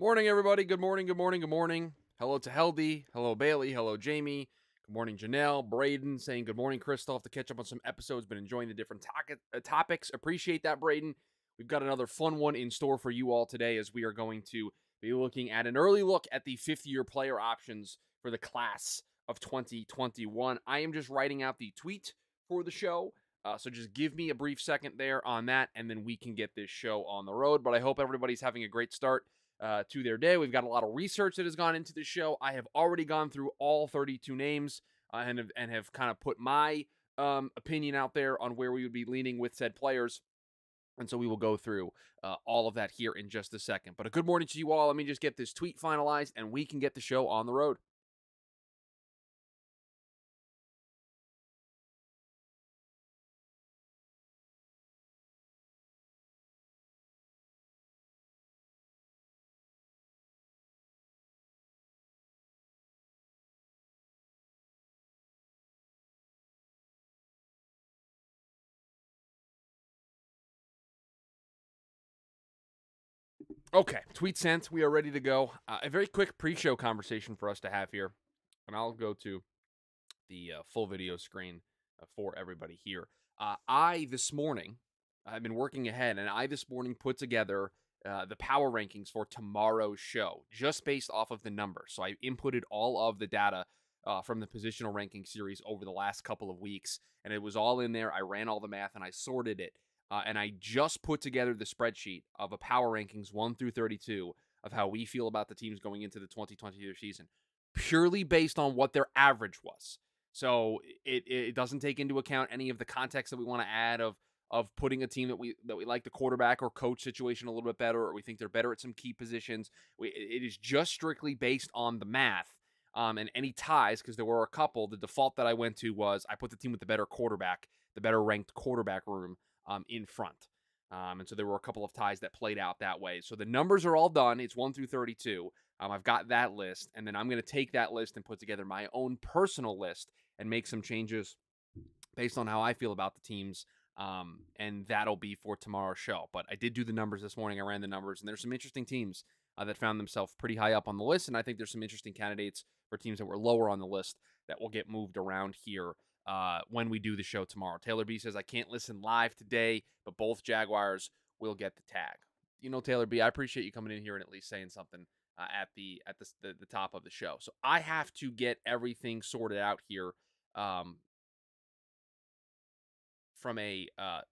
Morning, everybody. Good morning, good morning, good morning. Hello to Heldy. Hello, Bailey. Hello, Jamie. Good morning, Janelle. Braden saying good morning, Christoph, to catch up on some episodes. Been enjoying the different topics. Appreciate that, Braden. We've got another fun one in store for you all today as we are going to be looking at an early look at the fifth-year player options for the class of 2021. I am just writing out the tweet for the show. So just give me a brief second there on that, and then we can get this show on the road. But I hope everybody's having a great start to their day. We've got a lot of research that has gone into the show. I have already gone through all 32 names and have kind of put my opinion out there on where we would be leaning with said players. And so we will go through all of that here in just a second. But a good morning to you all. Let me just get this tweet finalized and we can get the show on the road. Okay, tweet sent. We are ready to go. A very quick pre-show conversation for us to have here. And I'll go to the full video screen for everybody here. This morning, I've been working ahead, and I this morning put together the power rankings for tomorrow's show, just based off of the numbers. So I inputted all of the data from the positional ranking series over the last couple of weeks, and it was all in there. I ran all the math, and I sorted it. And I just put together the spreadsheet of a power rankings 1 through 32 of how we feel about the teams going into the 2022 season, purely based on what their average was. So it doesn't take into account any of the context that we want to add of putting a team that we like the quarterback or coach situation a little bit better, or we think they're better at some key positions. It is just strictly based on the math and any ties, because there were a couple. The default that I went to was I put the team with the better quarterback, the better ranked quarterback room in front. And so there were a couple of ties that played out that way. So the numbers are all done. It's 1 through 32. I've got that list, and then I'm going to take that list and put together my own personal list and make some changes based on how I feel about the teams, and that'll be for tomorrow's show. But I did do the numbers this morning. I ran the numbers, and there's some interesting teams that found themselves pretty high up on the list, and I think there's some interesting candidates for teams that were lower on the list that will get moved around here when we do the show tomorrow. Taylor B says, I can't listen live today, but both Jaguars will get the tag. You know, Taylor B, I appreciate you coming in here and at least saying something at the top of the show. So I have to get everything sorted out here from a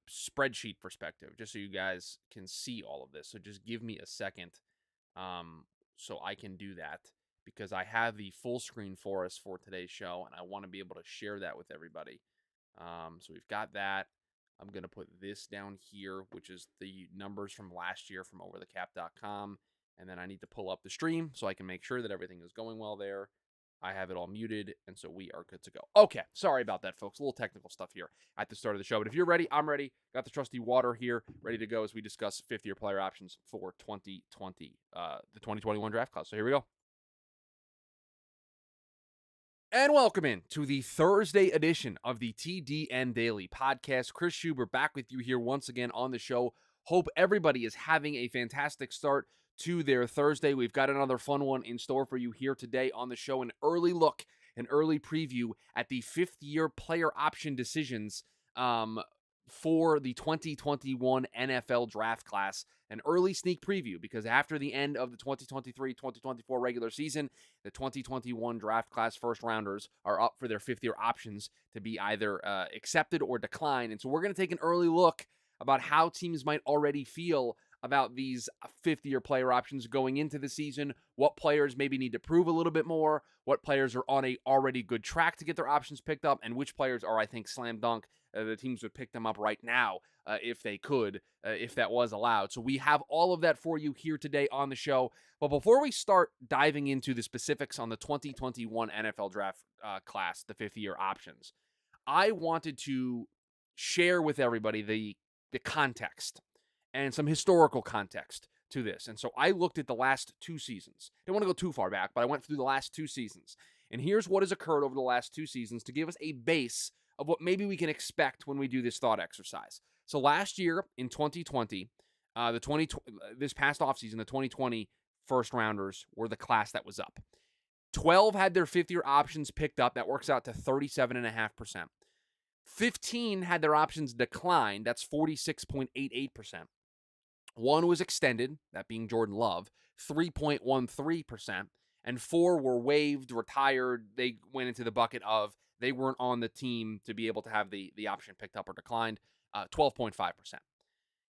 spreadsheet perspective, just so you guys can see all of this. So just give me a second so I can do that, because I have the full screen for us for today's show, and I want to be able to share that with everybody. So we've got that. I'm going to put this down here, which is the numbers from last year from overthecap.com. And then I need to pull up the stream so I can make sure that everything is going well there. I have it all muted, and so we are good to go. Okay, sorry about that, folks. A little technical stuff here at the start of the show. But if you're ready, I'm ready. Got the trusty water here, ready to go as we discuss fifth-year player options for 2020, the 2021 draft class. So here we go. And welcome in to the Thursday edition of the TDN Daily podcast. Chris Schubert back with you here once again on the show. Hope everybody is having a fantastic start to their Thursday. We've got another fun one in store for you here today on the show. An early look, an early preview at the fifth-year player option decisions for the 2021 NFL draft class. An early sneak preview, because after the end of the 2023-2024 regular season, the 2021 draft class first rounders are up for their fifth-year options to be either accepted or declined. And so we're going to take an early look about how teams might already feel about these fifth-year player options going into the season, what players maybe need to prove a little bit more, what players are on a already good track to get their options picked up, and which players are, I think, slam dunk. The teams would pick them up right now if they could, if that was allowed. So we have all of that for you here today on the show. But before we start diving into the specifics on the 2021 NFL draft class, the fifth-year options, I wanted to share with everybody the context and some historical context to this. And so I looked at the last two seasons. Don't want to go too far back, but I went through the last two seasons. And here's what has occurred over the last two seasons to give us a base of what maybe we can expect when we do this thought exercise. So last year in 2020, this past offseason, the 2020 first-rounders were the class that was up. 12 had their fifth-year options picked up. That works out to 37.5%. 15 had their options declined. That's 46.88%. One was extended, that being Jordan Love, 3.13%. And 4 were waived, retired. They went into the bucket of they weren't on the team to be able to have the option picked up or declined, 12.5%.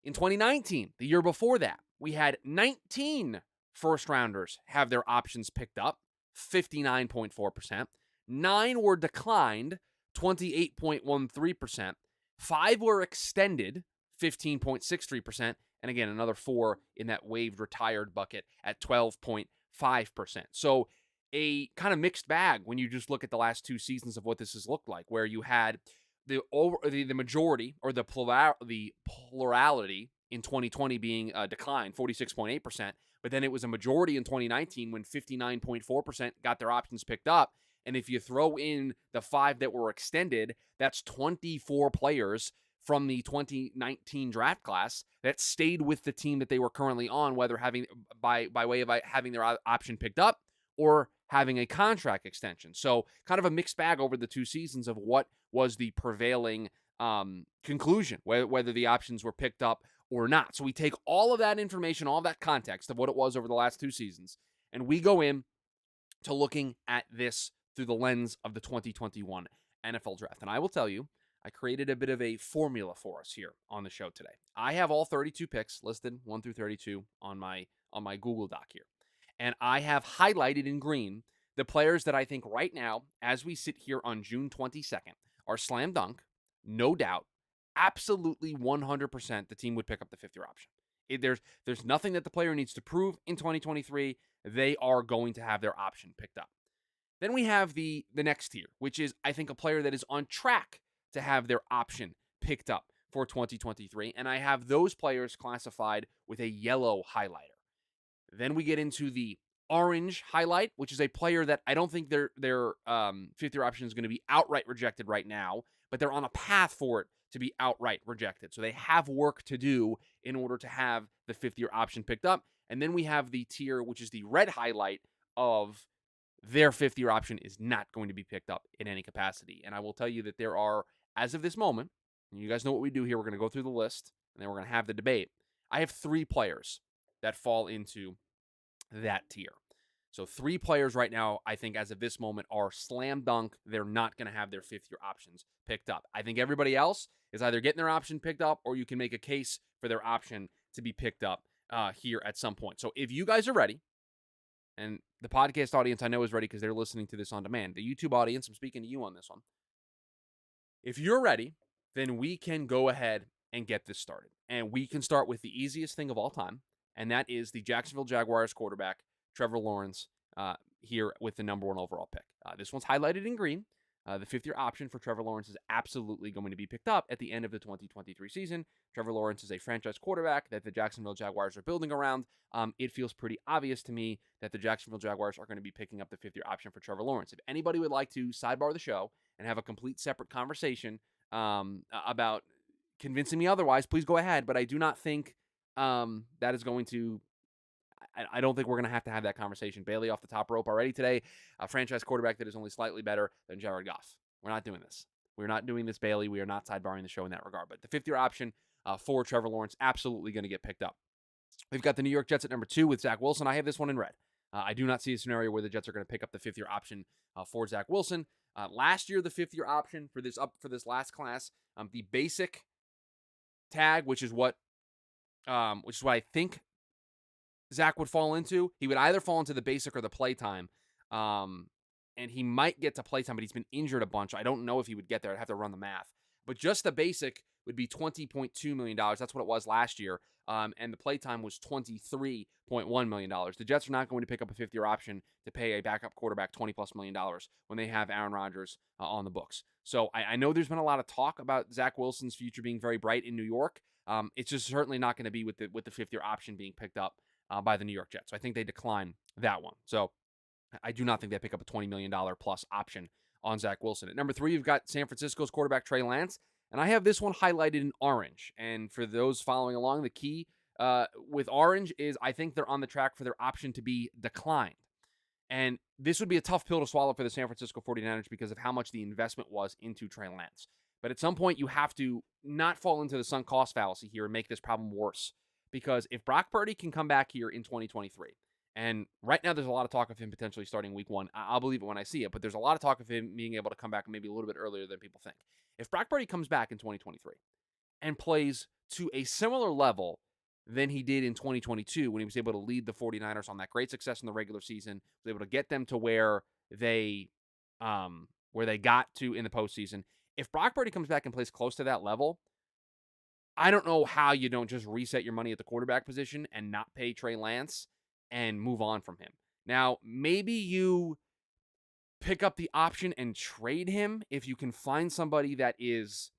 In 2019, the year before that, we had 19 first-rounders have their options picked up, 59.4%. 9 were declined, 28.13%. 5 were extended, 15.63%. And again, another 4 in that waived retired bucket at 12.5%. So a kind of mixed bag when you just look at the last 2 seasons of what this has looked like, where you had the majority or the plurality in 2020 being a decline, 46.8%. But then it was a majority in 2019 when 59.4% got their options picked up. And if you throw in the 5 that were extended, that's 24 players from the 2019 draft class that stayed with the team that they were currently on, whether having by way of having their option picked up or having a contract extension. So kind of a mixed bag over the 2 seasons of what was the prevailing conclusion, whether the options were picked up or not. So we take all of that information, all of that context of what it was over the last 2 seasons, and we go in to looking at this through the lens of the 2021 NFL Draft. And I will tell you, I created a bit of a formula for us here on the show today. I have all 32 picks listed 1 through 32 on my Google Doc here. And I have highlighted in green the players that I think right now, as we sit here on June 22nd, are slam dunk, no doubt, absolutely 100% the team would pick up the 5th-year option. There's nothing that the player needs to prove in 2023. They are going to have their option picked up. Then we have the next tier, which is, I think, a player that is on track to have their option picked up for 2023. And I have those players classified with a yellow highlighter. Then we get into the orange highlight, which is a player that I don't think their 5th-year option is going to be outright rejected right now, but they're on a path for it to be outright rejected. So they have work to do in order to have the 5th-year option picked up. And then we have the tier, which is the red highlight of their 5th-year option is not going to be picked up in any capacity. And I will tell you that there are, as of this moment, and you guys know what we do here, we're going to go through the list, and then we're going to have the debate. I have 3 players that fall into that tier. So 3 players right now, I think, as of this moment, are slam dunk. They're not going to have their 5th-year options picked up. I think everybody else is either getting their option picked up or you can make a case for their option to be picked up here at some point. So if you guys are ready, and the podcast audience I know is ready because they're listening to this on demand. The YouTube audience, I'm speaking to you on this one. If you're ready, then we can go ahead and get this started. And we can start with the easiest thing of all time, and that is the Jacksonville Jaguars quarterback, Trevor Lawrence, here with the number 1 overall pick. This one's highlighted in green. The 5th-year option for Trevor Lawrence is absolutely going to be picked up at the end of the 2023 season. Trevor Lawrence is a franchise quarterback that the Jacksonville Jaguars are building around. It feels pretty obvious to me that the Jacksonville Jaguars are going to be picking up the 5th-year option for Trevor Lawrence. If anybody would like to sidebar the show and have a complete separate conversation about convincing me otherwise, please go ahead. But I do not think that is going to... I don't think we're going to have that conversation. Bailey off the top rope already today. A franchise quarterback that is only slightly better than Jared Goff. We're not doing this. We're not doing this, Bailey. We are not sidebarring the show in that regard. But the 5th-year option for Trevor Lawrence, absolutely going to get picked up. We've got the New York Jets at number 2 with Zach Wilson. I have this one in red. I do not see a scenario where the Jets are going to pick up the 5th-year option for Zach Wilson. Last year, the 5th-year option for this last class, the basic tag, which is what I think Zach would fall into. He would either fall into the basic or the playtime. And he might get to playtime, but he's been injured a bunch. I don't know if he would get there. I'd have to run the math. But just the basic would be $20.2 million. That's what it was last year. And the playtime was $23.1 million. The Jets are not going to pick up a 5th-year option to pay a backup quarterback $20+ million when they have Aaron Rodgers on the books. So I know there's been a lot of talk about Zach Wilson's future being very bright in New York. It's just certainly not going to be with the 5th-year option being picked up by the New York Jets. So I think they decline that one. So I do not think they pick up a $20 million plus option on Zach Wilson. At number 3, you've got San Francisco's quarterback Trey Lance. And I have this one highlighted in orange. And for those following along, the key with Orange is I think they're on the track for their option to be declined. And this would be a tough pill to swallow for the San Francisco 49ers because of how much the investment was into Trey Lance. But at some point, you have to not fall into the sunk cost fallacy here and make this problem worse. Because if Brock Purdy can come back here in 2023, and right now there's a lot of talk of him potentially starting week one, I'll believe it when I see it, but there's a lot of talk of him being able to come back maybe a little bit earlier than people think. If Brock Purdy comes back in 2023 and plays to a similar level than he did in 2022 when he was able to lead the 49ers on that great success in the regular season, was able to get them to they where they got to in the postseason. If Brock Purdy comes back and plays close to that level, I don't know how you don't just reset your money at the quarterback position and not pay Trey Lance and move on from him. Now, maybe you pick up the option and trade him if you can find somebody that is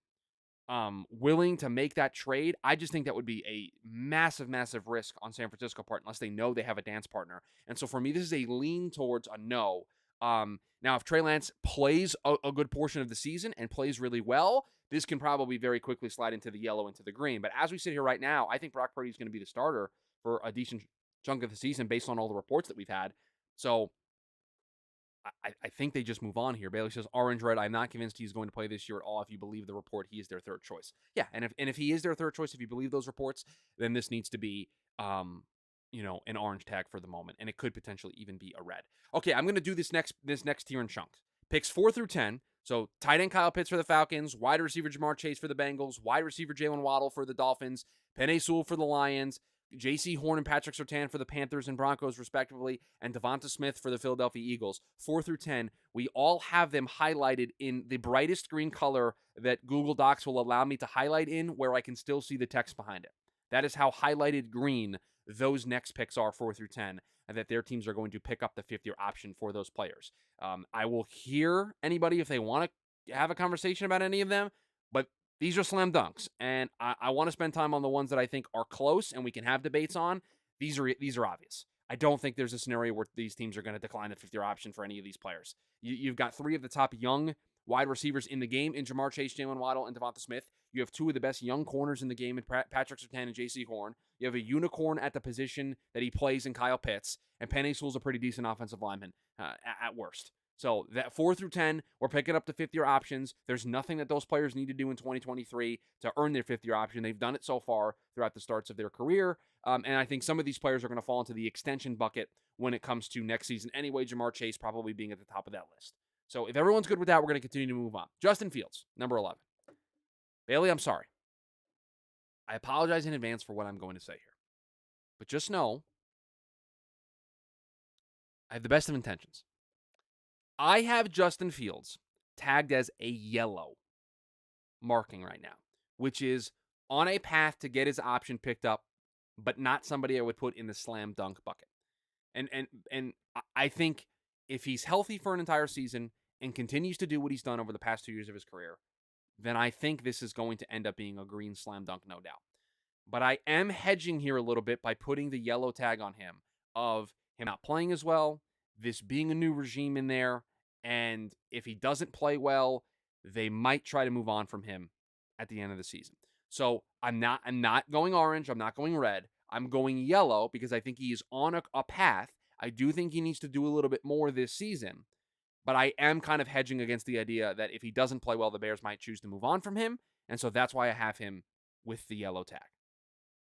willing to make that trade. I just think that would be a massive, massive risk on San Francisco part unless they know they have a dance partner. And so for me, this is a lean towards a no. Now, if Trey Lance plays a good portion of the season and plays really well, this can probably very quickly slide into the yellow, into the green. But as we sit here right now, I think Brock Purdy is going to be the starter for a decent chunk of the season based on all the reports that we've had. So I think they just move on here. Bailey says, Orange Red, I'm not convinced he's going to play this year at all. If you believe the report, he is their third choice. Yeah, and if he is their third choice, if you believe those reports, then this needs to be an orange tag for the moment, and it could potentially even be a red. Okay, I'm going to do this next tier in chunks. Picks 4 through 10. So tight end Kyle Pitts for the Falcons, wide receiver Jamar Chase for the Bengals, wide receiver Jalen Waddle for the Dolphins, Penei Sewell for the Lions, J.C. Horn and Patrick Surtain for the Panthers and Broncos, respectively, and Devonta Smith for the Philadelphia Eagles. 4 through 10, we all have them highlighted in the brightest green color that Google Docs will allow me to highlight in, where I can still see the text behind it. That is how highlighted green those next picks are, 4 through 10, and that their teams are going to pick up the fifth-year option for those players. I will hear anybody if they want to have a conversation about any of them, but these are slam dunks, and I want to spend time on the ones that I think are close and we can have debates on. These are obvious. I don't think there's a scenario where these teams are going to decline the fifth-year option for any of these players. You've got 3 of the top young wide receivers in the game in Jamar Chase, Jalen Waddle, and Devonta Smith. You have 2 of the best young corners in the game in Patrick Surtain and J.C. Horn. You have a unicorn at the position that he plays in Kyle Pitts, and Penei Sewell's a pretty decent offensive lineman at worst. So that 4 through 10, we're picking up the fifth-year options. There's nothing that those players need to do in 2023 to earn their fifth-year option. They've done it so far throughout the starts of their career, and I think some of these players are going to fall into the extension bucket when it comes to next season. Anyway, Jamar Chase probably being at the top of that list. So if everyone's good with that, we're going to continue to move on. Justin Fields, number 11. Bailey, I'm sorry. I apologize in advance for what I'm going to say here. But just know, I have the best of intentions. I have Justin Fields tagged as a yellow marking right now, which is on a path to get his option picked up, but not somebody I would put in the slam dunk bucket. And I think if he's healthy for an entire season and continues to do what he's done over the past 2 years of his career, then I think this is going to end up being a green slam dunk, no doubt. But I am hedging here a little bit by putting the yellow tag on him of him not playing as well, this being a new regime in there, and if he doesn't play well, they might try to move on from him at the end of the season. So I'm not going orange. I'm not going red. I'm going yellow because I think he is on a path. I do think he needs to do a little bit more this season, but I am kind of hedging against the idea that if he doesn't play well, the Bears might choose to move on from him, and so that's why I have him with the yellow tag.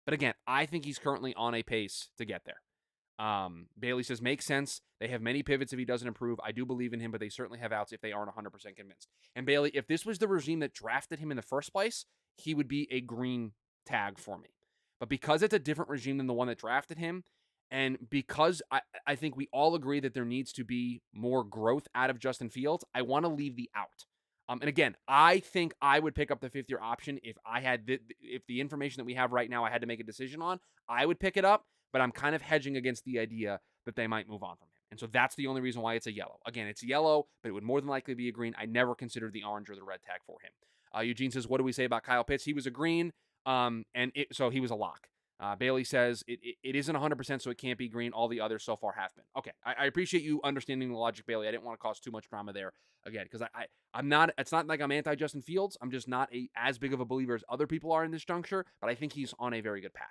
But again, I think he's currently on a pace to get there. Bailey says, makes sense. They have many pivots if he doesn't improve. I do believe in him, but they certainly have outs if they aren't 100% convinced. And Bailey, if this was the regime that drafted him in the first place, he would be a green tag for me. But because it's a different regime than the one that drafted him, and because I think we all agree that there needs to be more growth out of Justin Fields, I want to leave the out. And again, I think I would pick up the fifth-year option if I had if the information that we have right now I had to make a decision on, I would pick it up, but I'm kind of hedging against the idea that they might move on from him. And so that's the only reason why it's a yellow. Again, it's yellow, but it would more than likely be a green. I never considered the orange or the red tag for him. Eugene says, what do we say about Kyle Pitts? He was a green, so he was a lock. Bailey says it isn't 100%, so it can't be green. All the others so far have been. Okay, I appreciate you understanding the logic, Bailey. I didn't want to cause too much drama there again, because I'm not. It's not like I'm anti Justin Fields. I'm just not as big of a believer as other people are in this juncture. But I think he's on a very good path.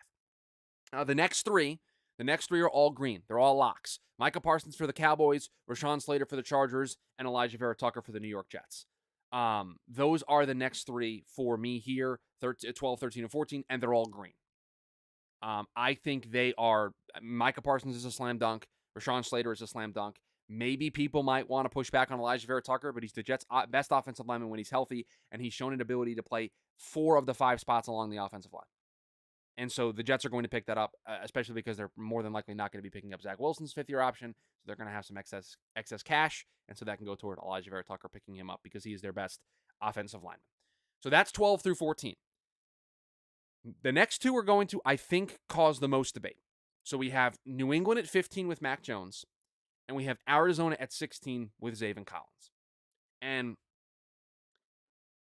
The next three are all green. They're all locks. Micah Parsons for the Cowboys, Rashawn Slater for the Chargers, and Elijah Vera Tucker for the New York Jets. Those are the next three for me here, 12, 13, and 14, and they're all green. I think they are. Micah Parsons is a slam dunk. Rashawn Slater is a slam dunk. Maybe people might want to push back on Elijah Vera Tucker, but he's the Jets' best offensive lineman when he's healthy, and he's shown an ability to play 4 of the 5 spots along the offensive line. And so the Jets are going to pick that up, especially because they're more than likely not going to be picking up Zach Wilson's 5th-year option. So they're going to have some excess cash, and so that can go toward Elijah Vera Tucker picking him up because he is their best offensive lineman. So that's 12 through 14. The next two are going to, I think, cause the most debate. So we have New England at 15 with Mac Jones, and we have Arizona at 16 with Zaven Collins. And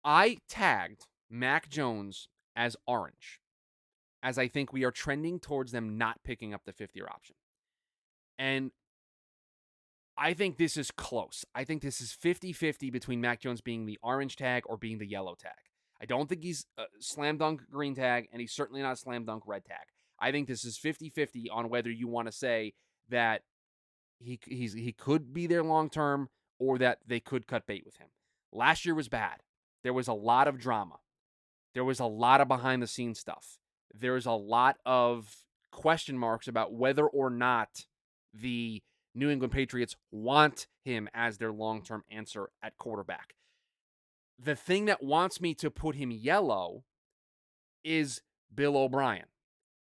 I tagged Mac Jones as orange, as I think we are trending towards them not picking up the 5th-year option. And I think this is close. I think this is 50-50 between Mac Jones being the orange tag or being the yellow tag. I don't think he's a slam dunk green tag, and he's certainly not a slam dunk red tag. I think this is 50-50 on whether you want to say that he could be there long term or that they could cut bait with him. Last year was bad. There was a lot of drama. There was a lot of behind the scenes stuff. There's a lot of question marks about whether or not the New England Patriots want him as their long-term answer at quarterback. The thing that wants me to put him yellow is Bill O'Brien,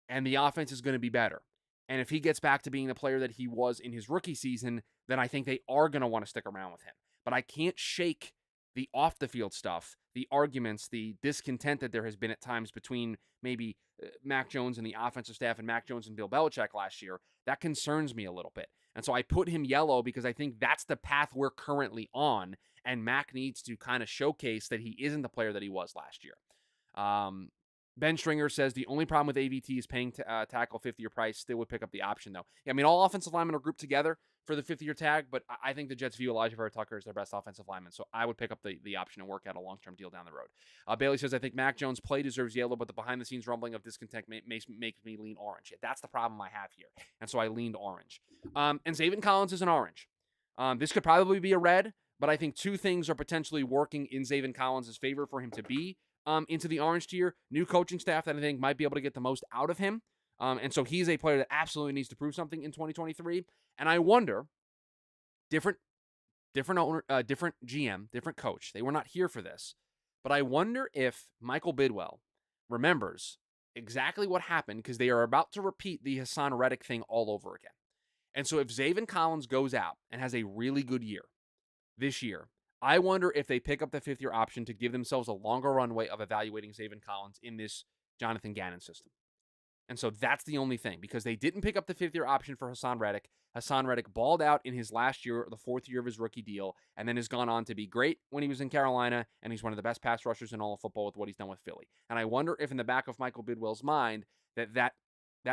and the offense is going to be better. And if he gets back to being the player that he was in his rookie season, then I think they are going to want to stick around with him. But I can't shake the off-the-field stuff, the arguments, the discontent that there has been at times between maybe Mac Jones and the offensive staff and Mac Jones and Bill Belichick last year. That concerns me a little bit. And so I put him yellow because I think that's the path we're currently on, and Mac needs to kind of showcase that he isn't the player that he was last year. Ben Stringer says the only problem with AVT is paying tackle 50-year price. Still would pick up the option, though. Yeah, I mean, all offensive linemen are grouped together for the 50-year tag, but I think the Jets view Elijah Vera Tucker as their best offensive lineman, so I would pick up the option and work out a long-term deal down the road. Bailey says, I think Mac Jones' play deserves yellow, but the behind-the-scenes rumbling of discontent makes me lean orange. Yeah, that's the problem I have here, and so I leaned orange. And Zaven Collins is an orange. This could probably be a red, but I think two things are potentially working in Zaven Collins' favor for him to be into the orange tier. New coaching staff that I think might be able to get the most out of him. And so he's a player that absolutely needs to prove something in 2023. And I wonder, different owner, different GM, different coach. They were not here for this. But I wonder if Michael Bidwell remembers exactly what happened, because they are about to repeat the Hassan Reddick thing all over again. And so if Zaven Collins goes out and has a really good year this year, I wonder if they pick up the 5th-year option to give themselves a longer runway of evaluating Zaven Collins in this Jonathan Gannon system. And so that's the only thing, because they didn't pick up the 5th-year option for Hassan Reddick. Hassan Reddick balled out in his last year, the 4th year of his rookie deal, and then has gone on to be great when he was in Carolina, and he's one of the best pass rushers in all of football with what he's done with Philly. And I wonder if in the back of Michael Bidwell's mind that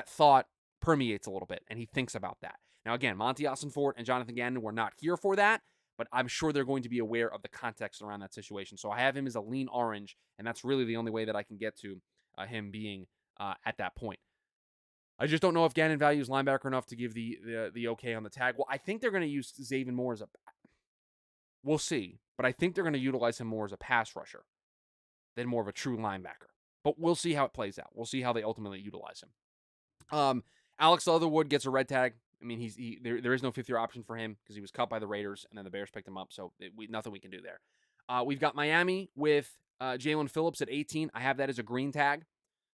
thought permeates a little bit, and he thinks about that. Now, again, Monty Ossenfort and Jonathan Gannon were not here for that, but I'm sure they're going to be aware of the context around that situation. So I have him as a lean orange, and that's really the only way that I can get to him being at that point. I just don't know if Gannon values linebacker enough to give the okay on the tag. Well, I think they're going to use Zaven more as a... We'll see, but I think they're going to utilize him more as a pass rusher than more of a true linebacker. But we'll see how it plays out. We'll see how they ultimately utilize him. Alex Leatherwood gets a red tag. I mean, there is no 5th-year option for him because he was cut by the Raiders, and then the Bears picked him up, so nothing we can do there. We've got Miami with Jalen Phillips at 18. I have that as a green tag.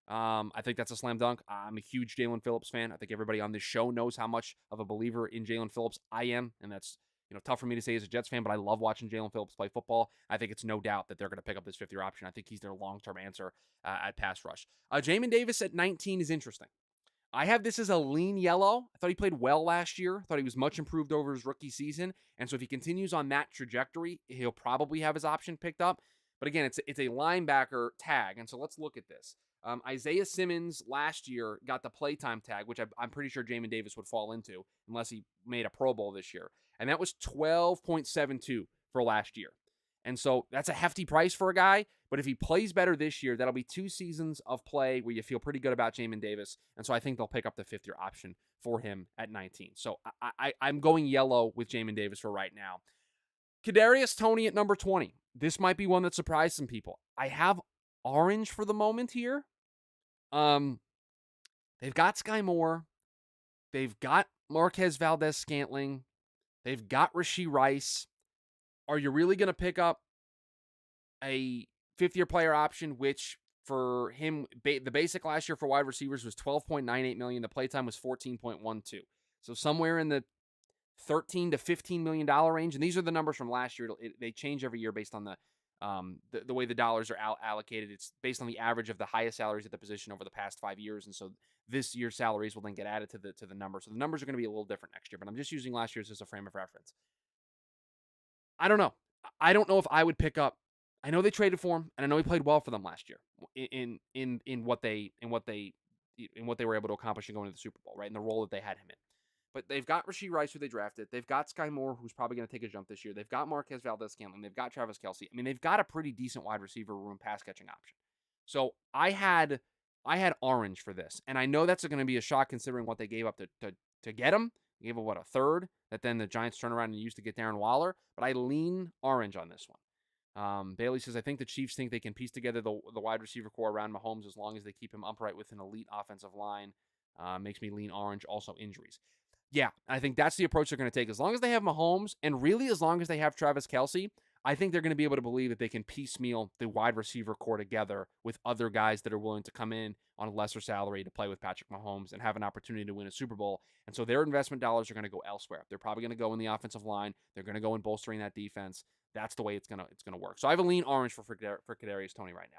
I think that's a slam dunk. I'm a huge Jalen Phillips fan. I think everybody on this show knows how much of a believer in Jalen Phillips I am, and that's tough for me to say as a Jets fan, but I love watching Jalen Phillips play football. I think it's no doubt that they're going to pick up this 5th-year option. I think he's their long-term answer at pass rush. Jamin Davis at 19 is interesting. I have this as a lean yellow. I thought he played well last year. I thought he was much improved over his rookie season. And so if he continues on that trajectory, he'll probably have his option picked up. But again, it's a linebacker tag. And so let's look at this. Isaiah Simmons last year got the playtime tag, which I'm pretty sure Jamin Davis would fall into unless he made a Pro Bowl this year. And that was 12.72 for last year. And so that's a hefty price for a guy. But if he plays better this year, that'll be 2 seasons of play where you feel pretty good about Jamin Davis. And so I think they'll pick up the 5th-year option for him at 19. So I'm going yellow with Jamin Davis for right now. Kadarius Toney at number 20. This might be one that surprised some people. I have orange for the moment here. They've got Sky Moore. They've got Marquez Valdez-Scantling. They've got Rashee Rice. Are you really going to pick up a 5th-year player option, which for him, the basic last year for wide receivers was $12.98 million. The playtime was $14.12. So somewhere in the $13 to $15 million range. And these are the numbers from last year. They change every year based on the way the dollars are allocated. It's based on the average of the highest salaries at the position over the past 5 years. And so this year's salaries will then get added to the number. So the numbers are going to be a little different next year, but I'm just using last year's as a frame of reference. I don't know. I don't know if I would pick up. I know they traded for him, and I know he played well for them last year in what they were able to accomplish in going to the Super Bowl, right? In the role that they had him in. But they've got Rashee Rice, who they drafted. They've got Sky Moore, who's probably going to take a jump this year. They've got Marquez Valdez-Scantling. They've got Travis Kelce. I mean, they've got a pretty decent wide receiver room pass catching option. So I had orange for this, and I know that's going to be a shock considering what they gave up to get him. They gave up, what, a third that then the Giants turn around and used to get Darren Waller. But I lean orange on this one. Bailey says, I think the Chiefs think they can piece together the wide receiver core around Mahomes as long as they keep him upright with an elite offensive line. Makes me lean orange. Also injuries. Yeah, I think that's the approach they're going to take. As long as they have Mahomes, and really as long as they have Travis Kelce, I think they're going to be able to believe that they can piecemeal the wide receiver core together with other guys that are willing to come in on a lesser salary to play with Patrick Mahomes and have an opportunity to win a Super Bowl. And so their investment dollars are going to go elsewhere. They're probably going to go in the offensive line. They're going to go in bolstering that defense. That's the way it's going to work. So I have a lean orange for Kadarius Toney right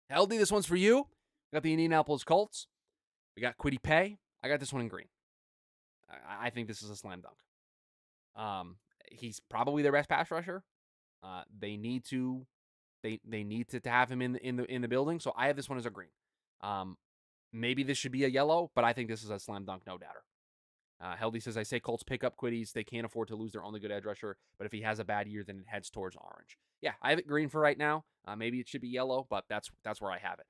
now. LD, this one's for you. We got the Indianapolis Colts. We got Kwity Paye. I got this one in green. I think this is a slam dunk. He's probably their best pass rusher. They need to have him in the building. So I have this one as a green. Maybe this should be a yellow, but I think this is a slam dunk, no doubter. Heldy says, I say Colts pick up Quiddies. They can't afford to lose their only good edge rusher, but if he has a bad year, then it heads towards orange. Yeah, I have it green for right now. Maybe it should be yellow, but that's where I have it.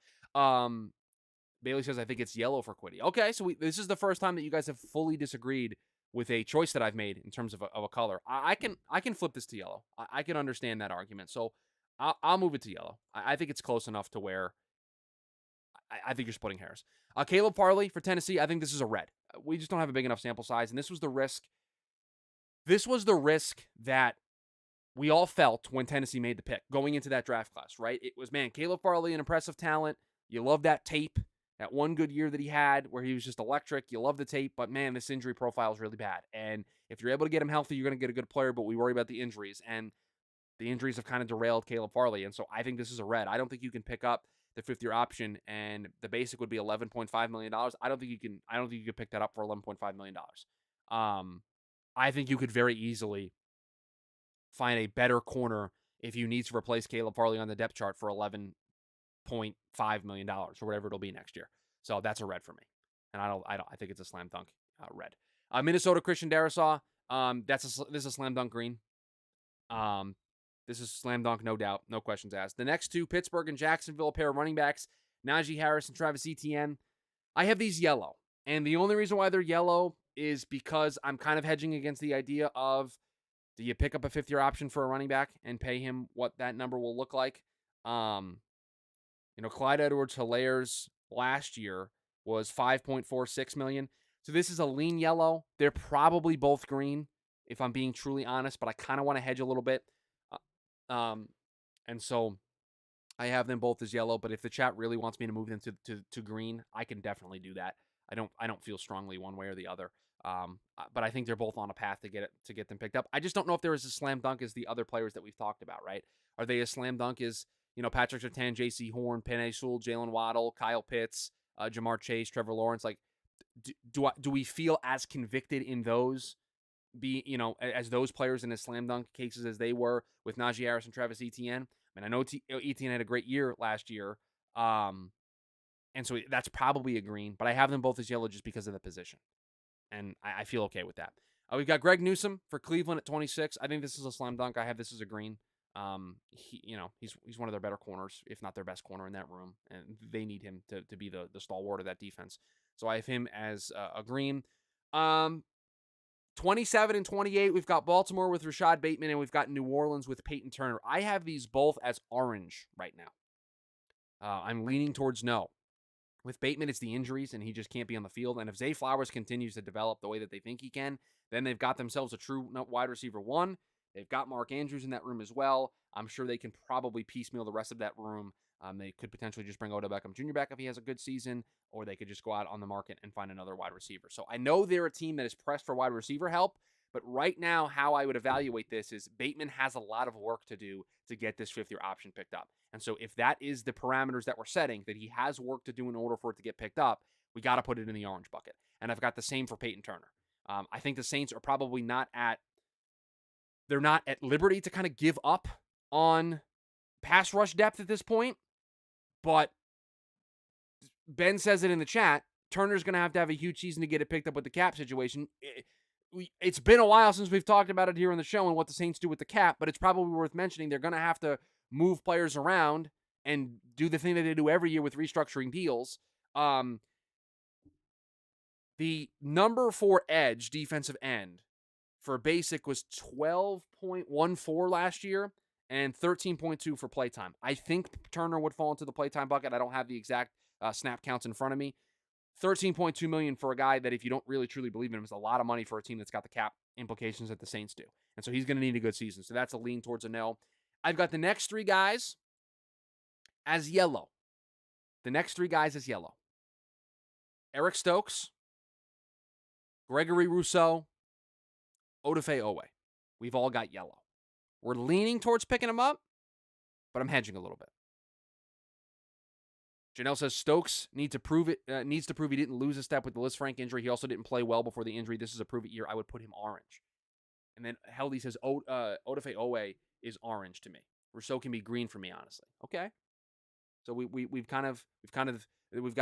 Bailey says, I think it's yellow for Kwity. Okay, so this is the first time that you guys have fully disagreed with a choice that I've made in terms of a color. I can flip this to yellow. I can understand that argument. So I'll move it to yellow. I think it's close enough to where I think you're splitting hairs. Caleb Farley for Tennessee, I think this is a red. We just don't have a big enough sample size, and this was the risk. This was the risk that we all felt when Tennessee made the pick going into that draft class, right? It was, man, Caleb Farley, an impressive talent. You love that tape. That one good year that he had where he was just electric. You love the tape, but man, this injury profile is really bad. And if you're able to get him healthy, you're going to get a good player, but we worry about the injuries. And the injuries have kind of derailed Caleb Farley. And so I think this is a red. I don't think you can pick up the 5th-year option and the basic would be $11.5 million. I don't think you can pick that up for $11.5 million. I think you could very easily find a better corner if you need to replace Caleb Farley on the depth chart for $11.5 million or whatever it'll be next year. So that's a red for me. And I think it's a slam dunk red. Minnesota Christian Darrisaw. This is a slam dunk green. This is slam dunk, no doubt, no questions asked. The next two, Pittsburgh and Jacksonville, a pair of running backs, Najee Harris and Travis Etienne. I have these yellow. And the only reason why they're yellow is because I'm kind of hedging against the idea of, do you pick up a 5th-year option for a running back and pay him what that number will look like? Clyde Edwards-Hilaire's last year was $5.46 million. So this is a lean yellow. They're probably both green, if I'm being truly honest, but I kind of want to hedge a little bit. And so I have them both as yellow, but if the chat really wants me to move them to green, I can definitely do that. I don't feel strongly one way or the other. But I think they're both on a path to get them picked up. I just don't know if there is a slam dunk as the other players that we've talked about, right? Are they a slam dunk as, Patrick Surtain, J.C. Horn, Penei Sewell, Jalen Waddle, Kyle Pitts, Jamar Chase, Trevor Lawrence? Like, do we feel as convicted in those as those players in the slam dunk cases as they were with Najee Harris and Travis Etienne? I mean, I know Etienne had a great year last year. And so that's probably a green, but I have them both as yellow just because of the position. And I feel okay with that. We've got Greg Newsome for Cleveland at 26. I think this is a slam dunk. I have this as a green. He's one of their better corners, if not their best corner in that room, and they need him to be the stalwart of that defense. So I have him as a green. 27 and 28, we've got Baltimore with Rashad Bateman, and we've got New Orleans with Peyton Turner. I have these both as orange right now. I'm leaning towards no. With Bateman, it's the injuries, and he just can't be on the field. And if Zay Flowers continues to develop the way that they think he can, then they've got themselves a true wide receiver one. They've got Mark Andrews in that room as well. I'm sure they can probably piecemeal the rest of that room. They could potentially just bring Odell Beckham Jr. back if he has a good season, or they could just go out on the market and find another wide receiver. So I know they're a team that is pressed for wide receiver help, but right now, how I would evaluate this is Bateman has a lot of work to do to get this fifth-year option picked up. And so if that is the parameters that we're setting, that he has work to do in order for it to get picked up, we got to put it in the orange bucket. And I've got the same for Peyton Turner. I think the Saints are probably they're not at liberty to kind of give up on pass rush depth at this point. But Ben says it in the chat, Turner's going to have a huge season to get it picked up with the cap situation. It's been a while since we've talked about it here on the show and what the Saints do with the cap, but it's probably worth mentioning they're going to have to move players around and do the thing that they do every year with restructuring deals. The number 4 edge defensive end for basic was 12.14 last year and 13.2 for playtime. I think Turner would fall into the playtime bucket. I don't have the exact snap counts in front of me. $13.2 million for a guy that, if you don't really truly believe in him, is a lot of money for a team that's got the cap implications that the Saints do. And so he's going to need a good season. So that's a lean towards a no. I've got the next 3 guys as yellow. Eric Stokes, Gregory Rousseau, Odafe Owe. We've all got yellow. We're leaning towards picking him up, but I'm hedging a little bit. Janelle says Stokes needs to prove he didn't lose a step with the Lisfranc injury. He also didn't play well before the injury. This is a prove-it year. I would put him orange. And then Heldy says Odafe Owe is orange to me. Rousseau can be green for me, honestly. Okay. So we've got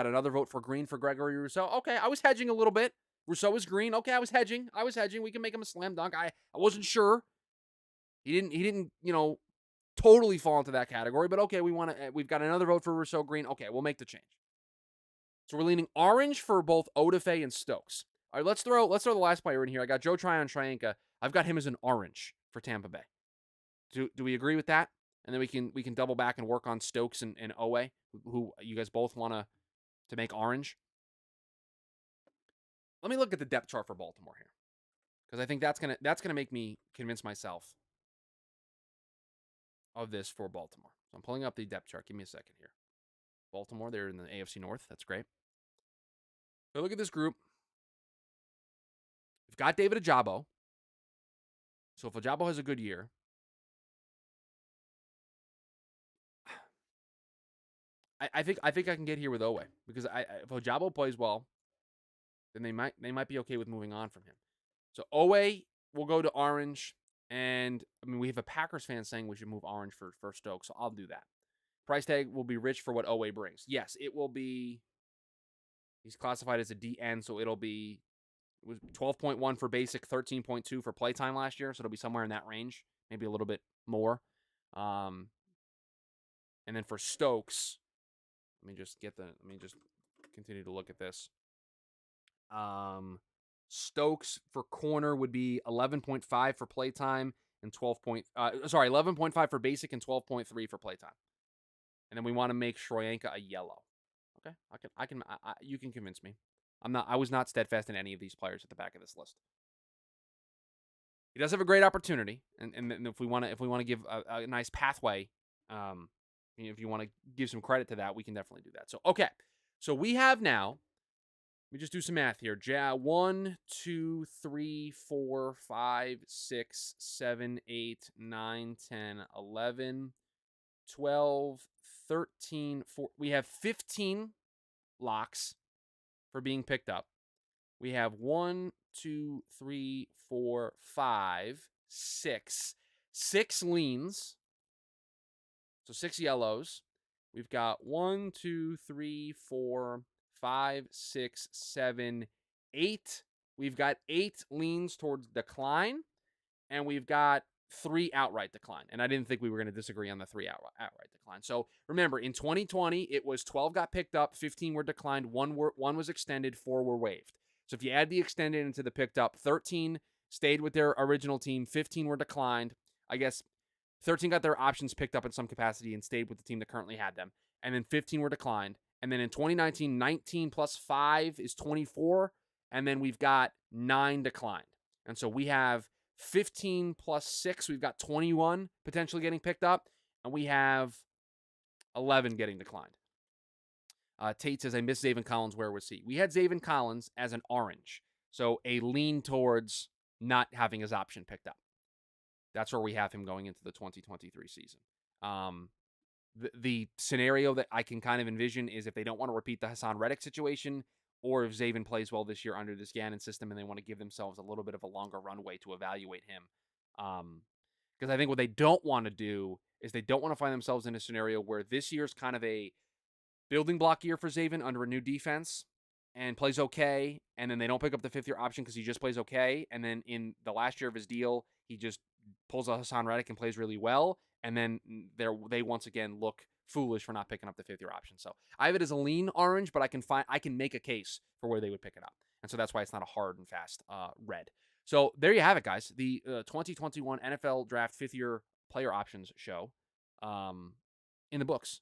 another vote for green for Gregory Rousseau. Okay, I was hedging a little bit. Rousseau is green. Okay, I was hedging. We can make him a slam dunk. I wasn't sure. He didn't, totally fall into that category, but okay, we've got another vote for Rousseau green. Okay, we'll make the change. So we're leaning orange for both Odafe and Stokes. All right, let's throw the last player in here. I got Joe Tryon-Trianka. I've got him as an orange for Tampa Bay. Do we agree with that? And then we can double back and work on Stokes and Owe, who you guys both want to make orange. Let me look at the depth chart for Baltimore here, because I think that's gonna make me convince myself of this for Baltimore. So I'm pulling up the depth chart. Give me a second here. Baltimore, they're in the AFC North. That's great. So look at this group. We've got David Ojabo. So if Ojabo has a good year, I think I can get here with Owe, because if Ojabo plays well, then they might be okay with moving on from him. So Owe will go to orange, and we have a Packers fan saying we should move orange for Stokes, so I'll do that. Price tag will be rich for what Owe brings. Yes, it will be. He's classified as a DN, so it was 12.1 for basic, 13.2 for playtime last year, so it'll be somewhere in that range, maybe a little bit more. And then for Stokes, let me just continue to look at this. Stokes for corner would be 11.5 for playtime and 11.5 for basic and 12.3 for playtime. And then we want to make Troyanka a yellow. Okay, you can convince me. I was not steadfast in any of these players at the back of this list. He does have a great opportunity, and if we want to give a nice pathway, if you want to give some credit to that, we can definitely do that. So okay, so we have now. Let me just do some math here. 1, 2, 3, 4, 5, 6, 7, 8, 9, 10, 11, 12, 13, 14. We have 15 locks for being picked up. We have 1, 2, 3, 4, 5, 6. 6 leans. So 6 yellows. We've got 1, 2, 3, 4, 5, 6, 7, 8. We've got 8 leans towards decline. And we've got 3 outright decline. And I didn't think we were going to disagree on the 3 outright decline. So remember, in 2020, it was 12 got picked up, 15 were declined, one was extended, 4 were waived. So if you add the extended into the picked up, 13 stayed with their original team, 15 were declined. I guess 13 got their options picked up in some capacity and stayed with the team that currently had them. And then 15 were declined. And then in 2019, 19 plus 5 is 24. And then we've got 9 declined. And so we have 15 plus 6. We've got 21 potentially getting picked up. And we have 11 getting declined. Tate says, I miss Zaven Collins. Where was he? We had Zaven Collins as an orange. So a lean towards not having his option picked up. That's where we have him going into the 2023 season. The scenario that I can kind of envision is if they don't want to repeat the Hassan Reddick situation, or if Zaven plays well this year under this Gannon system and they want to give themselves a little bit of a longer runway to evaluate him. Because I think what they don't want to do is they don't want to find themselves in a scenario where this year's kind of a building block year for Zaven under a new defense and plays okay, and then they don't pick up the 5th-year option because he just plays okay, and then in the last year of his deal, he just pulls a Hassan Reddick and plays really well, and then they once again look foolish for not picking up the 5th-year option. So I have it as a lean orange, but I can make a case for where they would pick it up, and so that's why it's not a hard and fast red. So there you have it, guys. The 2021 NFL Draft 5th-year player options show in the books.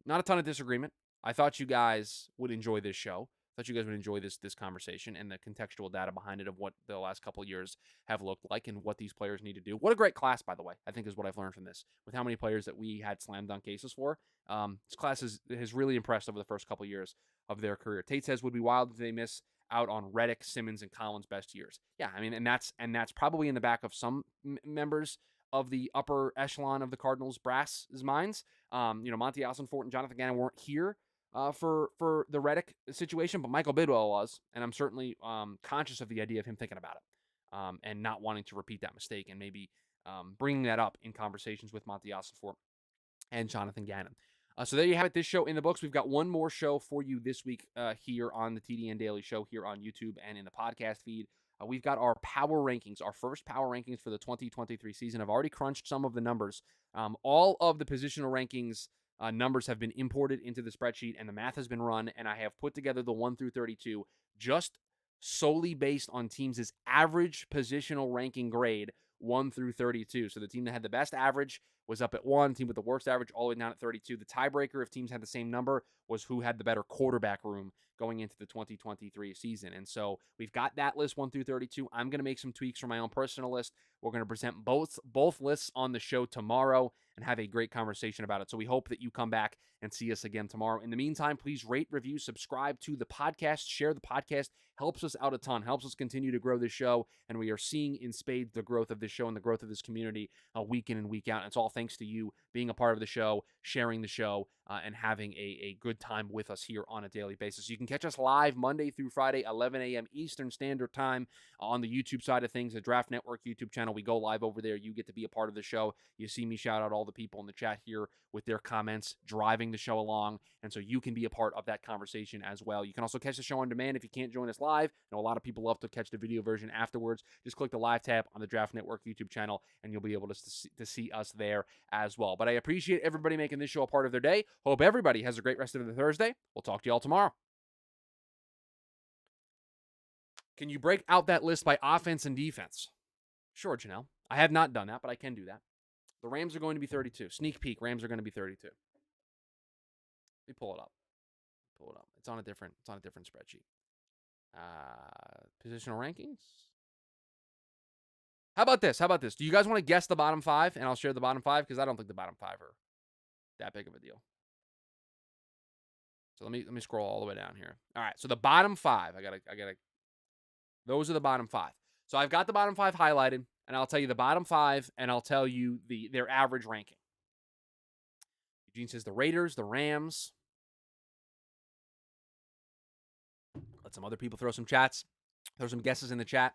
Not a ton of disagreement. I thought you guys would enjoy this show. I thought you guys would enjoy this conversation and the contextual data behind it of what the last couple of years have looked like and what these players need to do. What a great class, by the way, I think is what I've learned from this. With how many players that we had slam dunk cases for, this class has really impressed over the first couple of years of their career. Tate says, would be wild if they miss out on Reddick, Simmons, and Collins' best years. Yeah, I mean, and that's probably in the back of some members of the upper echelon of the Cardinals' brass minds. Monty Alsonfort and Jonathan Gannon weren't here for the Reddick situation, but Michael Bidwell was, and I'm certainly conscious of the idea of him thinking about it and not wanting to repeat that mistake and maybe bringing that up in conversations with Monty Alsonfort and Jonathan Gannon. So there you have it, this show in the books. We've got one more show for you this week here on the TDN Daily Show here on YouTube and in the podcast feed. We've got our power rankings, our first power rankings for the 2023 season. I've already crunched some of the numbers. All of the positional rankings numbers have been imported into the spreadsheet, and the math has been run, and I have put together the 1 through 32 just solely based on teams' average positional ranking grade 1 through 32. So the team that had the best average was up at 1, team with the worst average all the way down at 32. The tiebreaker, if teams had the same number, was who had the better quarterback room going into the 2023 season. And so we've got that list 1 through 32. I'm going to make some tweaks for my own personal list. We're going to present both lists on the show tomorrow and have a great conversation about it. So we hope that you come back and see us again tomorrow. In the meantime, please rate, review, subscribe to the podcast, share the podcast. Helps us out a ton, helps us continue to grow this show, and we are seeing in spades the growth of this show and the growth of this community week in and week out. And it's all thanks to you being a part of the show, sharing the show, and having a good time with us here on a daily basis. You can catch us live Monday through Friday, 11 a.m. Eastern Standard Time on the YouTube side of things, the Draft Network YouTube channel. We go live over there. You get to be a part of the show. You see me shout out all the people in the chat here with their comments, driving the show along, and so you can be a part of that conversation as well. You can also catch the show on demand if you can't join us live. I know a lot of people love to catch the video version afterwards. Just click the live tab on the Draft Network YouTube channel, and you'll be able to see us there as well. But I appreciate everybody making this show a part of their day. Hope everybody has a great rest of the Thursday. We'll talk to you all tomorrow. Can you break out that list by offense and defense? Sure, Janelle. I have not done that, but I can do that. The Rams are going to be 32. Sneak peek, Rams are going to be 32. Let me pull it up. It's on a different spreadsheet. Positional rankings. How about this? Do you guys want to guess the bottom 5? And I'll share the bottom 5 because I don't think the bottom 5 are that big of a deal. So let me scroll all the way down here. All right. So the bottom 5, I gotta. Those are the bottom 5. So I've got the bottom 5 highlighted, and I'll tell you the bottom 5, and I'll tell you their average ranking. Eugene says the Raiders, the Rams. Let some other people throw some guesses in the chat.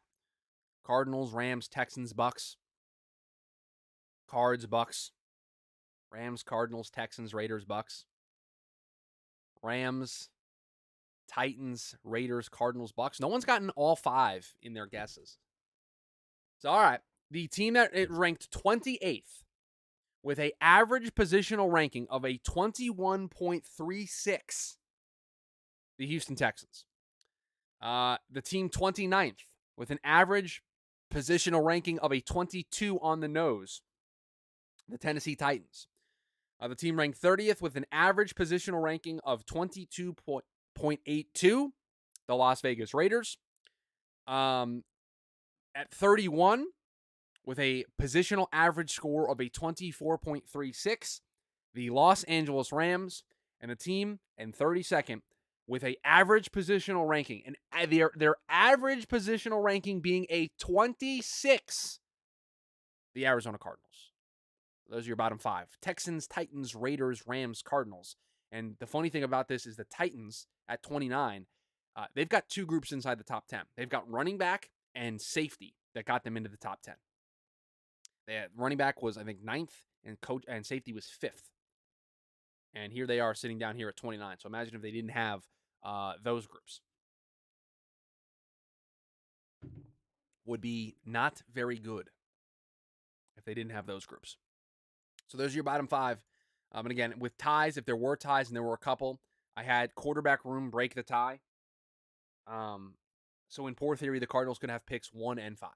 Cardinals, Rams, Texans, Bucks. Cards, Bucks. Rams, Cardinals, Texans, Raiders, Bucks. Rams, Titans, Raiders, Cardinals, Bucks. No one's gotten all 5 in their guesses. So, all right. The team that it ranked 28th with a average positional ranking of a 21.36, the Houston Texans. The team 29th with an average positional ranking of a 22 on the nose, the Tennessee Titans. The team ranked 30th with an average positional ranking of 22.82, the Las Vegas Raiders. At 31, with a positional average score of a 24.36, the Los Angeles Rams. And a team in 32nd with a average positional ranking, and their average positional ranking being a 26, the Arizona Cardinals. Those are your bottom 5. Texans, Titans, Raiders, Rams, Cardinals. And the funny thing about this is the Titans at 29, they've got 2 groups inside the top 10. They've got running back and safety that got them into the top 10. Running back was, I think, 9th, and safety was 5th. And here they are sitting down here at 29. So imagine if they didn't have those groups. Would be not very good if they didn't have those groups. So those are your bottom 5. And again, with ties, if there were ties, and there were a couple, I had quarterback room break the tie. So in poor theory, the Cardinals could have picks 1 and 5.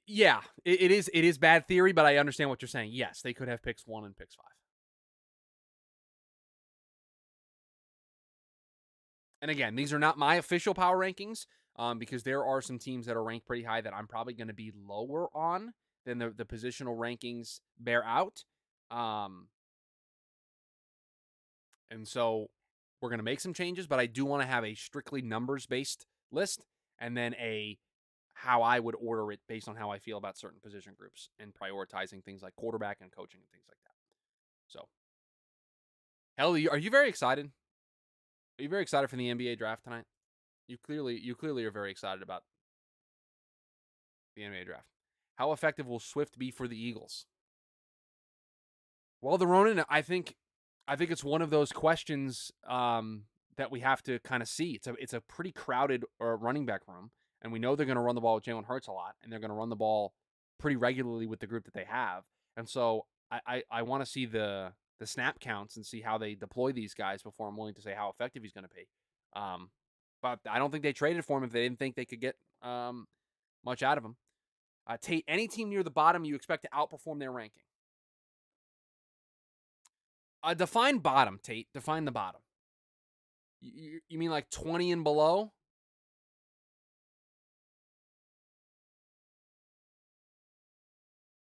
Yeah, it is bad theory, but I understand what you're saying. Yes, they could have picks 1 and picks 5. And again, these are not my official power rankings, because there are some teams that are ranked pretty high that I'm probably going to be lower on than the positional rankings bear out. And so we're going to make some changes, but I do want to have a strictly numbers-based list, and then how I would order it based on how I feel about certain position groups and prioritizing things like quarterback and coaching and things like that. So, Ellie, are you very excited? Are you very excited for the NBA draft tonight? You clearly are very excited about the NBA draft. How effective will Swift be for the Eagles? Well, the Ronin, I think it's one of those questions that we have to kind of see. It's a pretty crowded running back room, and we know they're going to run the ball with Jalen Hurts a lot, and they're going to run the ball pretty regularly with the group that they have. And so I want to see the snap counts and see how they deploy these guys before I'm willing to say how effective he's going to be. But I don't think they traded for him if they didn't think they could get much out of him. Tate, any team near the bottom you expect to outperform their ranking? Define bottom, Tate. Define the bottom. You mean like 20 and below?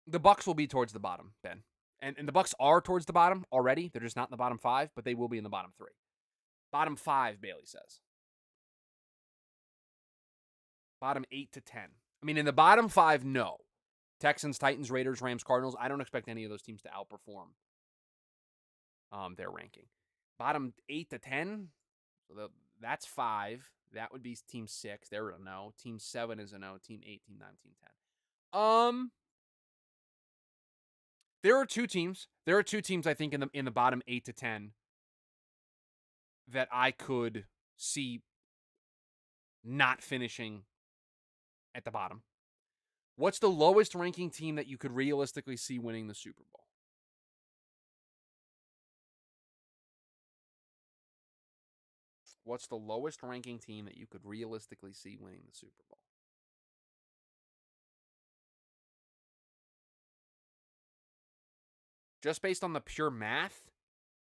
The Bucks will be towards the bottom, Ben. And the Bucks are towards the bottom already. They're just not in the bottom 5, but they will be in the bottom 3. Bottom 5, Bailey says. Bottom 8 to 10. I mean, in the bottom 5, no. Texans, Titans, Raiders, Rams, Cardinals. I don't expect any of those teams to outperform their ranking. Bottom 8 to 10, so that's 5. That would be team 6. They're a no. Team 7 is a no. Team 8, team 9, team 10. There are two teams. There are two teams I think in the bottom 8 to 10 that I could see not finishing at the bottom. What's the lowest ranking team that you could realistically see winning the Super Bowl? What's the lowest ranking team that you could realistically see winning the Super Bowl? Just based on the pure math,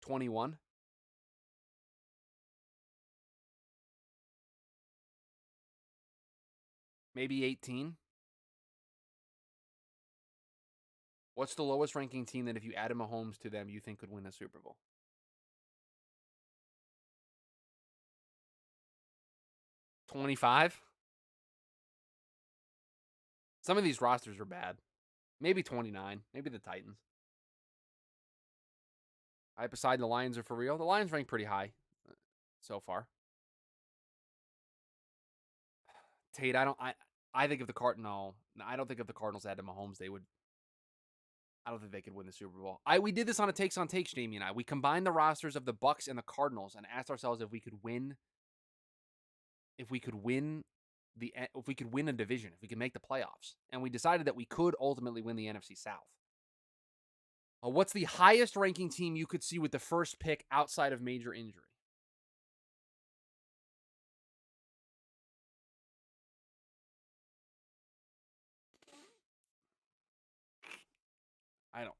21. Maybe 18. What's the lowest ranking team that if you added Mahomes to them, you think could win the Super Bowl? 25? Some of these rosters are bad. Maybe 29. Maybe the Titans. Beside the Lions are for real. The Lions rank pretty high so far. Tate, I think if the I don't think if the Cardinals added Mahomes, they would. I don't think they could win the Super Bowl. We did this on a takes on takes, Jamie and I. We combined the rosters of the Bucks and the Cardinals and asked ourselves if we could win if we could win a division, if we could make the playoffs, and we decided that we could ultimately win the NFC South. What's the highest ranking team you could see with the first pick outside of major injury?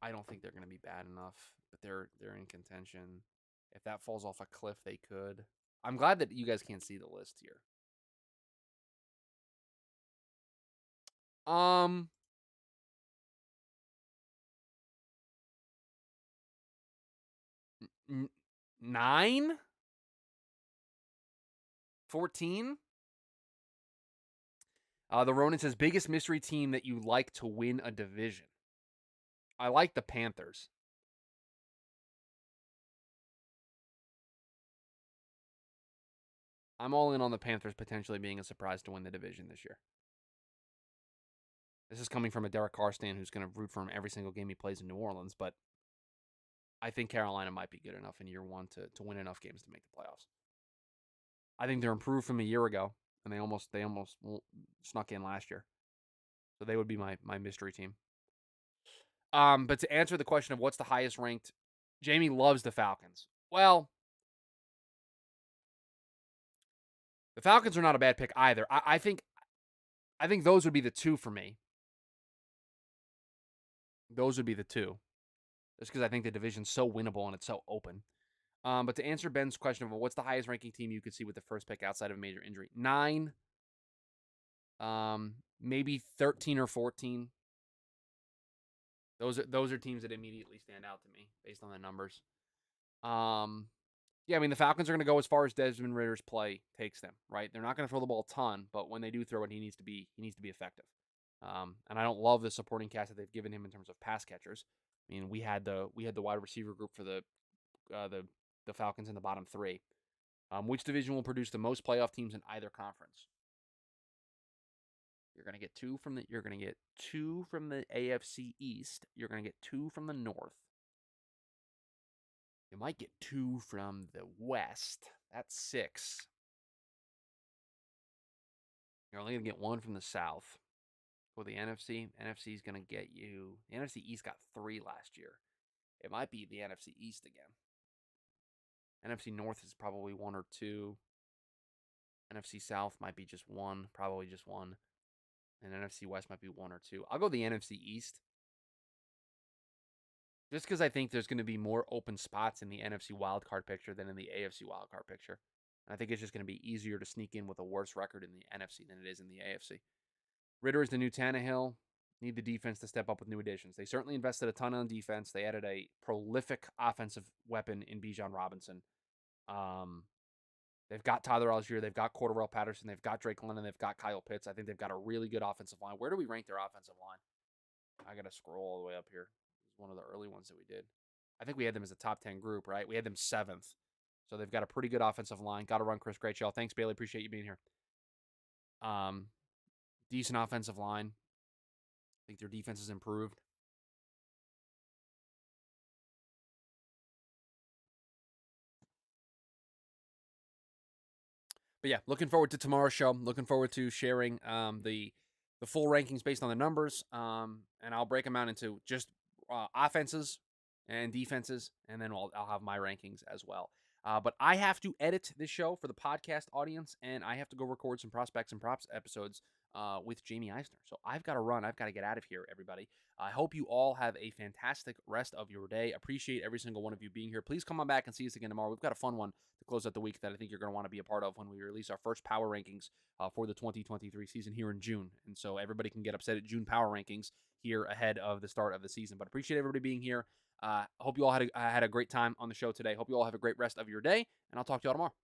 I don't think they're going to be bad enough, but they're in contention. If that falls off a cliff, they could. I'm glad that you guys can't see the list here. Um 9? 14? The Ronin says biggest mystery team that you like to win a division. I like the Panthers. I'm all in on the Panthers potentially being a surprise to win the division this year. This is coming from a Derek Carr stan who's going to root for him every single game he plays in New Orleans, but I think Carolina might be good enough in year one to win enough games to make the playoffs. I think they're improved from a year ago, and they almost snuck in last year. So they would be my mystery team. But to answer the question of what's the highest ranked, Jamie loves the Falcons. Well, the Falcons are not a bad pick either. I think those would be the two for me. Those would be the two. Just because I think the division's so winnable and it's so open. But to answer Ben's question of what's the highest ranking team you could see with the first pick outside of a major injury? 9, maybe 13 or 14. Those are teams that immediately stand out to me based on the numbers. Yeah, I mean the Falcons are going to go as far as Desmond Ritter's play takes them. Right, they're not going to throw the ball a ton, but when they do throw it, he needs to be effective. And I don't love the supporting cast that they've given him in terms of pass catchers. I mean, we had the wide receiver group for the Falcons in the bottom 3. Which division will produce the most playoff teams in either conference? You're going to get 2 from the AFC East. You're going to get 2 from the North. You might get 2 from the West. That's 6. You're only going to get 1 from the South. For the NFC, NFC is going to get you. The NFC East got 3 last year. It might be the NFC East again. NFC North is probably 1 or 2. NFC South might be just 1, probably just 1. And NFC West might be 1 or 2. I'll go the NFC East. Just because I think there's going to be more open spots in the NFC wildcard picture than in the AFC wildcard picture. And I think it's just going to be easier to sneak in with a worse record in the NFC than it is in the AFC. Ritter is the new Tannehill. Need the defense to step up with new additions. They certainly invested a ton on defense. They added a prolific offensive weapon in Bijan Robinson. They've got Tyler Algier. They've got Cordarrelle Patterson. They've got Drake London. They've got Kyle Pitts. I think they've got a really good offensive line. Where do we rank their offensive line? I got to scroll all the way up here. This is one of the early ones that we did. I think we had them as a top 10 group, right? We had them 7th. So they've got a pretty good offensive line. Got to run Chris Great, y'all. Thanks, Bailey. Appreciate you being here. Decent offensive line. I think their defense has improved. But yeah, looking forward to tomorrow's show. Looking forward to sharing the full rankings based on the numbers. And I'll break them out into just offenses and defenses, and then I'll have my rankings as well. But I have to edit this show for the podcast audience, and I have to go record some prospects and props episodes with Jamie Eisner. So I've got to run. I've got to get out of here, everybody. I hope you all have a fantastic rest of your day. Appreciate every single one of you being here. Please come on back and see us again tomorrow. We've got a fun one to close out the week that I think you're going to want to be a part of when we release our first power rankings for the 2023 season here in June. And so everybody can get upset at June power rankings here ahead of the start of the season. But appreciate everybody being here. Hope you all had a great time on the show today. Hope you all have a great rest of your day, and I'll talk to you all tomorrow.